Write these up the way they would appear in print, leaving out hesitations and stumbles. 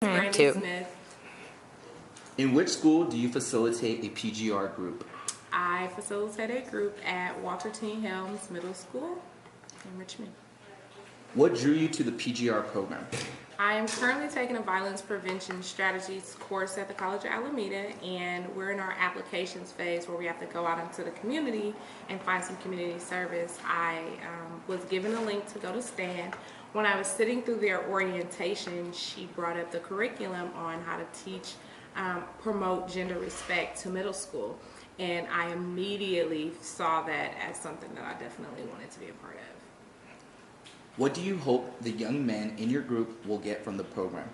Brandon Two. Smith. In which school do you facilitate a PGR group? I facilitate a group at Walter T. Helms Middle School in Richmond. What drew you to the PGR program? I am currently taking a violence prevention strategies course at the College of Alameda, and we're in our applications phase where we have to go out into the community and find some community service. I was given a link to go to STAND. When I was sitting through their orientation, she brought up the curriculum on how to teach, promote gender respect to middle school. And I immediately saw that as something that I definitely wanted to be a part of. What do you hope the young men in your group will get from the program?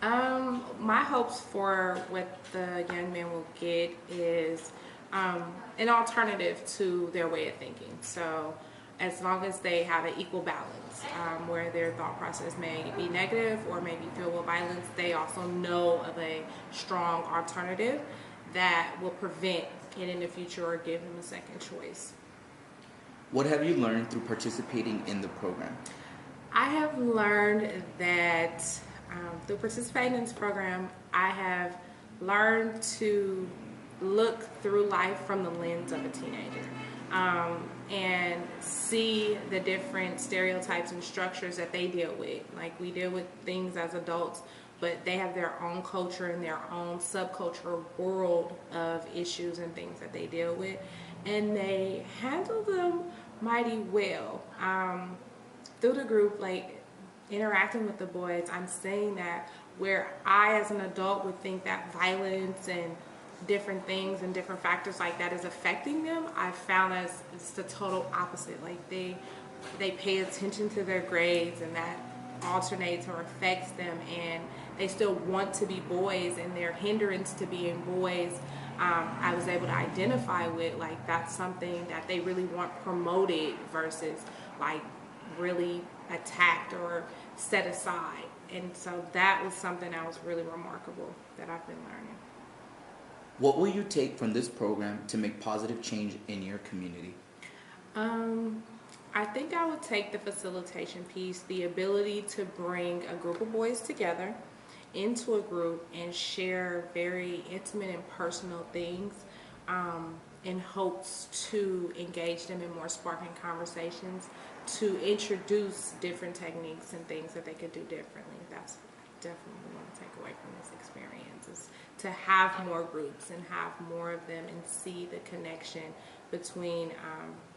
My hopes for what the young men will get is an alternative to their way of thinking. So as long as they have an equal balance where their thought process may be negative or maybe filled with violence, they also know of a strong alternative that will prevent it in the future or give them a second choice. What have you learned through participating in the program? I have learned that through participating in this program, I have learned to look through life from the lens of a teenager and see the different stereotypes and structures that they deal with. Like, we deal with things as adults, but they have their own culture and their own subculture world of issues and things that they deal with, and they handle them mighty well. Through the group, like interacting with the boys, I'm saying that where I as an adult would think that violence and different things and different factors like that is affecting them, I found that it's the total opposite. Like they pay attention to their grades, and that alternates or affects them, and they still want to be boys, and their hindrance to being boys I was able to identify with, like, that's something that they really want promoted versus like really attacked or set aside. And so that was something that was really remarkable that I've been learning. What will you take from this program to make positive change in your community? I think I would take the facilitation piece, the ability to bring a group of boys together into a group and share very intimate and personal things in hopes to engage them in more sparking conversations, to introduce different techniques and things that they could do differently. That's definitely what I want to take away from this experience, is to have more groups and have more of them and see the connection between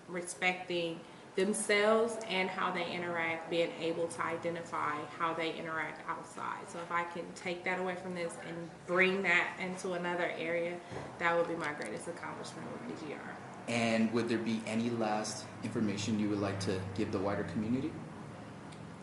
respecting themselves and how they interact, being able to identify how they interact outside. So if I can take that away from this and bring that into another area, that would be my greatest accomplishment with PGR. And would there be any last information you would like to give the wider community?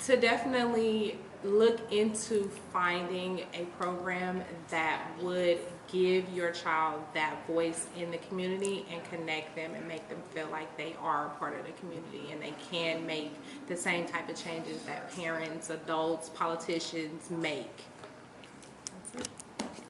To definitely look into finding a program that would give your child that voice in the community and connect them and make them feel like they are a part of the community and they can make the same type of changes that parents, adults, politicians make.